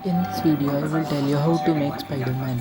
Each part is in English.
In this video, I will tell you how to make Spiderman.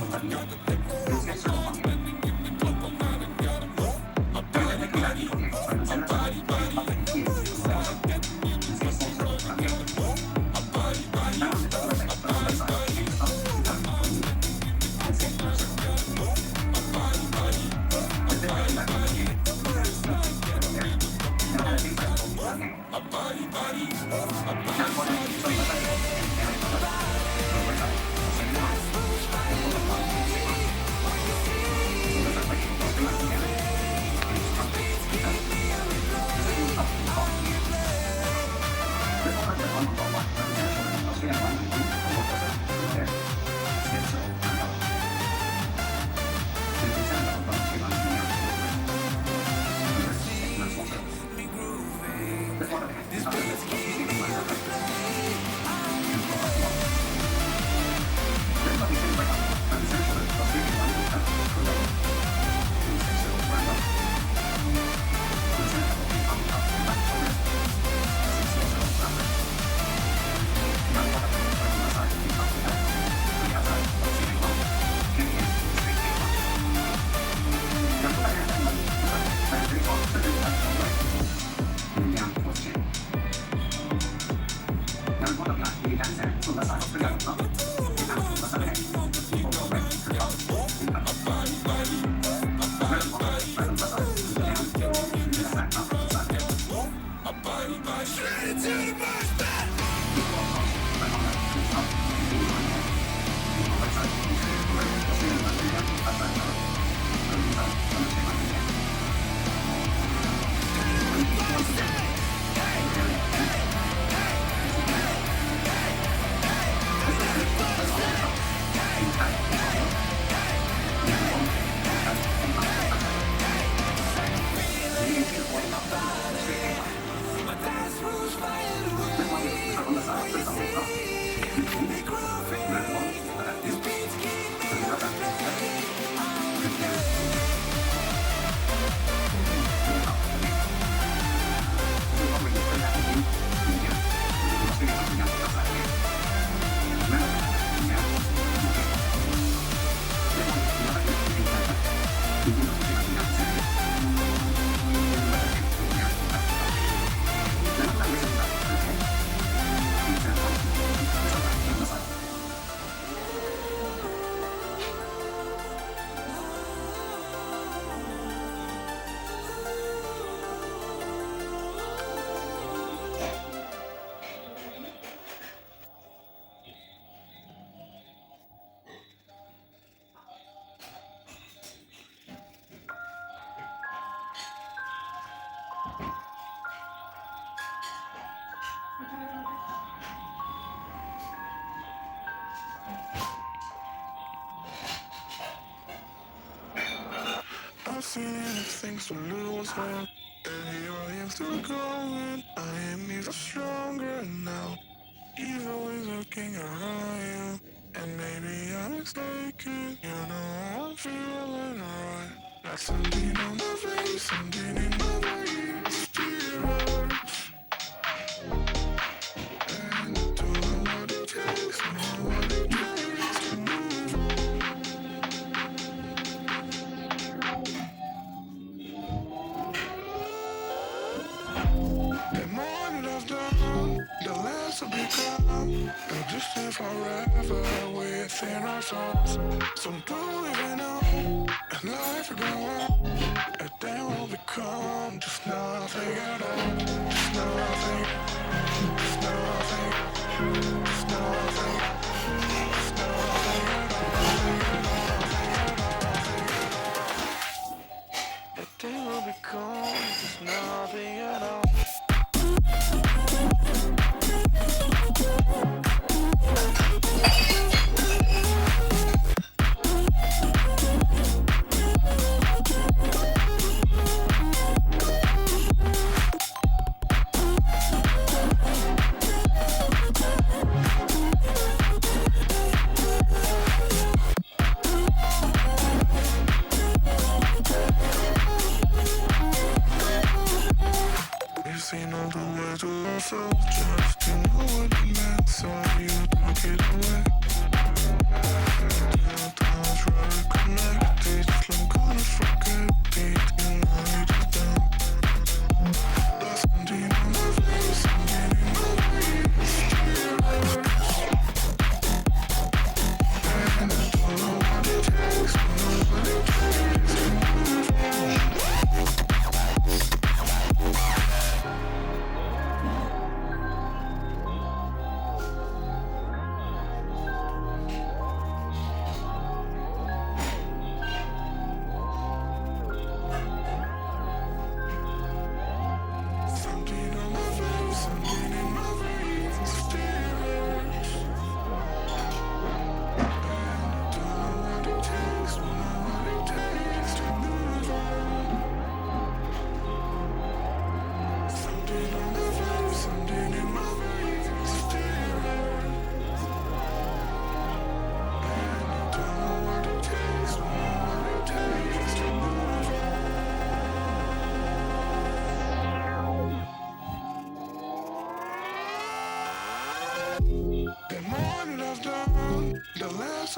I've seen enough things to lose hope, and here I am still going. I am even stronger now. Evil is looking around you, and maybe I'm mistaken. You know I'm feeling right, like something on my face, something in my brain. Spirit, and do what it takes, do what it takes to move on. The more that I've done, the less I've become. And just live forever within our souls. Some don't even know, and life will go on. And then we'll become just nothing at all. Just nothing, just nothing, just nothing, just nothing at all. And then we'll become just nothing at all.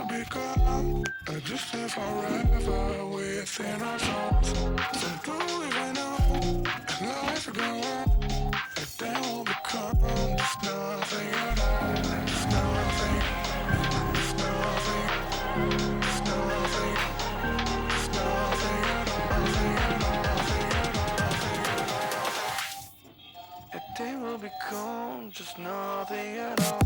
will become existing forever within our souls. So do even know as life will go on, that they will become just nothing at all. Just nothing, just nothing, just nothing, just nothing at all, nothing at all, nothing at all, nothing at all. That they will become just nothing at all.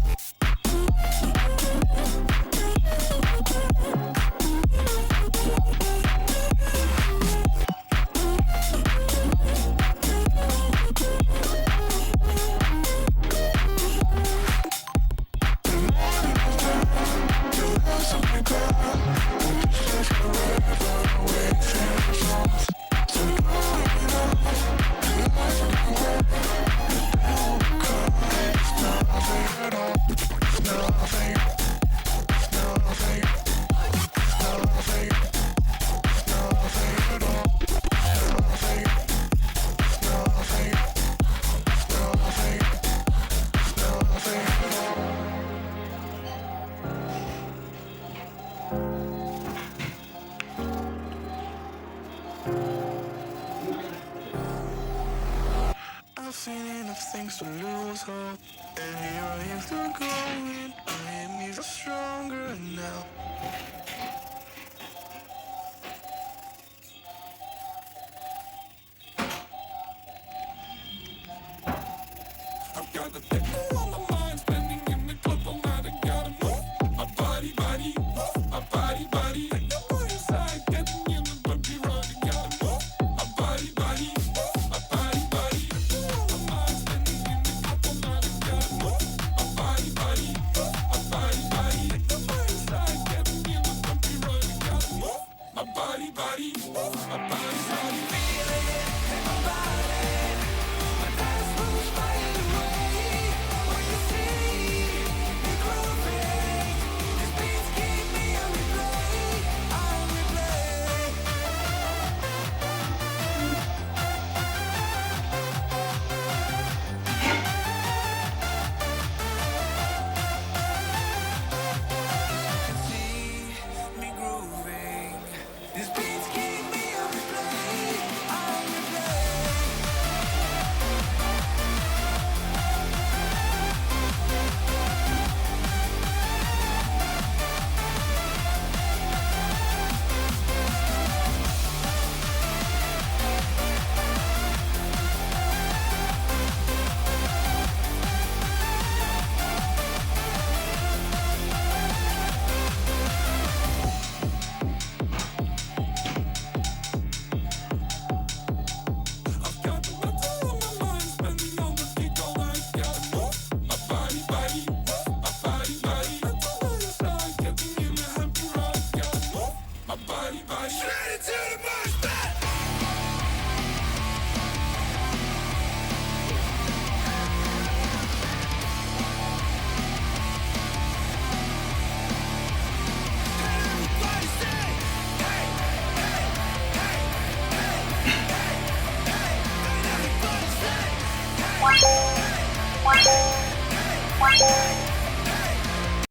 I've seen enough things to lose hope, and here I am still going. I am even stronger now. I've got the pickle on my mind.